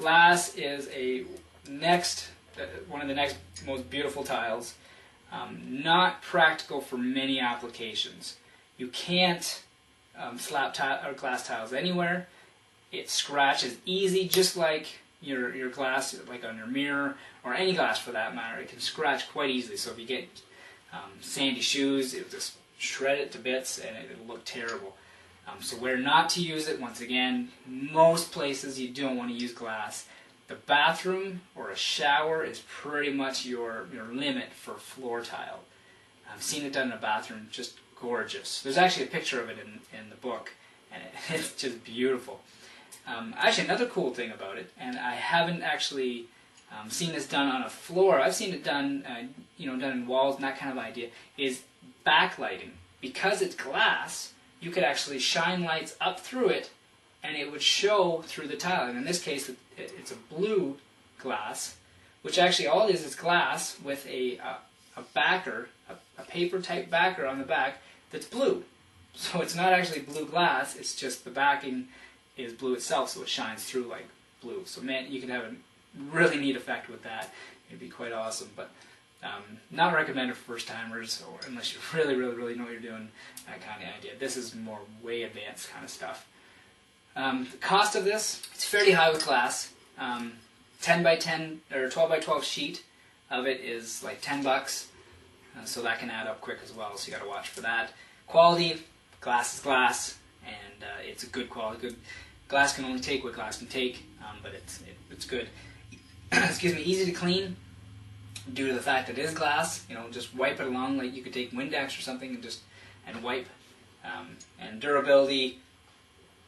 glass is one of the next most beautiful tiles. Not practical for many applications. You can't slap glass tiles anywhere. It scratches easy, just like your glass, like on your mirror, or any glass for that matter. It can scratch quite easily. So if you get sandy shoes, it'll just shred it to bits and it'll look terrible. So where not to use it, once again, most places you don't want to use glass. The bathroom or a shower is pretty much your limit for floor tile. I've seen it done in a bathroom, just gorgeous. There's actually a picture of it in the book, and it's just beautiful. Actually, another cool thing about it, and I haven't actually seen this done on a floor. I've seen it done, done in walls and that kind of idea. Is backlighting. Because it's glass, you could actually shine lights up through it, and it would show through the tile. And in this case, it's a blue glass, which actually all it is glass with a backer, a paper-type backer on the back that's blue. So it's not actually blue glass, it's just the backing is blue itself, so it shines through like blue. So man, you can have a really neat effect with that. It'd be quite awesome, but not recommended for first-timers, or unless you really know what you're doing, that kind of idea. This is more way advanced kind of stuff. The cost of this, it's fairly high with glass. 10 by 10 or 12 by 12 sheet of it is like $10, so that can add up quick as well. So you got to watch for that. Quality, glass is glass, and it's a good quality. Good glass can only take what glass can take, but it's good. Excuse me, easy to clean due to the fact that it is glass. Just wipe it along like you could take Windex or something and wipe. And durability,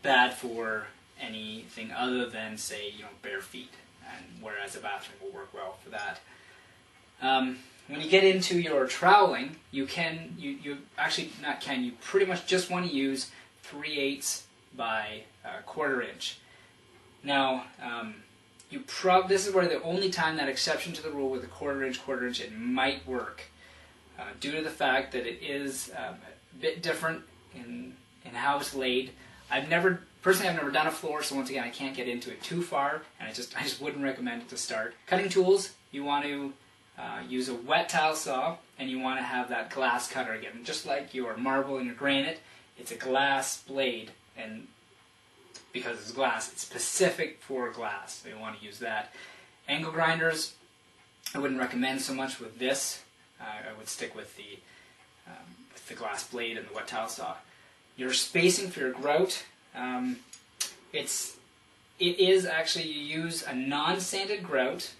bad for anything other than, say, bare feet, and whereas a bathroom will work well for that. When you get into your troweling, you pretty much just want to use 3/8 by 1/4 inch. Now, this is where the only time that exception to the rule with a 1/4 inch, it might work, due to the fact that it is a bit different in how it's laid. Personally, I've never done a floor, so once again, I can't get into it too far, and I just wouldn't recommend it to start. Cutting tools, you want to use a wet tile saw, and you want to have that glass cutter again. Just like your marble and your granite, it's a glass blade, and because it's glass, it's specific for glass, so you want to use that. Angle grinders, I wouldn't recommend so much with this. I would stick with the glass blade and the wet tile saw. Your spacing for your grout, it is actually, you use a non-sanded grout,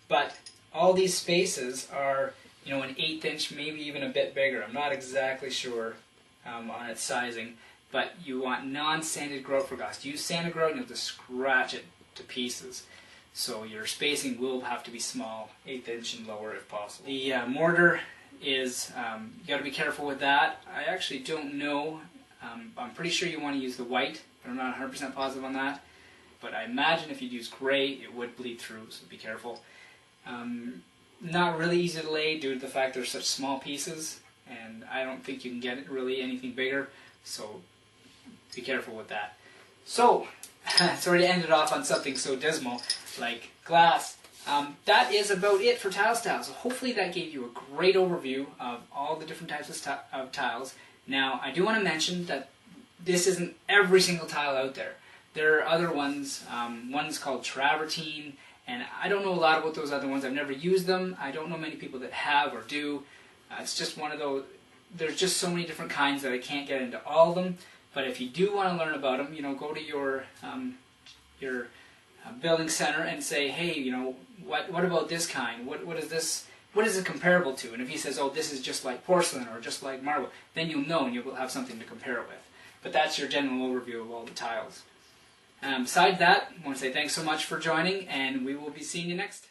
but all these spaces are, an 1/8 inch, maybe even a bit bigger. I'm not exactly sure on its sizing, but you want non-sanded grout for glass. Use sanded grout and you have to scratch it to pieces. So your spacing will have to be small, 1/8 inch and lower if possible. The mortar is, you got to be careful with that. I actually don't know. I'm pretty sure you want to use the white, but I'm not 100% positive on that. But I imagine if you'd use gray, it would bleed through, so be careful. Not really easy to lay due to the fact they're such small pieces, and I don't think you can get it really anything bigger, so be careful with that. So, sorry to end it off on something so dismal like glass. That is about it for tile styles. So hopefully that gave you a great overview of all the different types of tiles. Now, I do want to mention that this isn't every single tile out there. There are other ones. One's called travertine, and I don't know a lot about those other ones. I've never used them. I don't know many people that have or do. It's just one of those. There's just so many different kinds that I can't get into all of them. But if you do want to learn about them, go to your building center and say, hey, what about this kind? What is this? What is it comparable to? And if he says, oh, this is just like porcelain or just like marble, then you'll know and you'll have something to compare it with. But that's your general overview of all the tiles. Besides that, I want to say thanks so much for joining, and we will be seeing you next.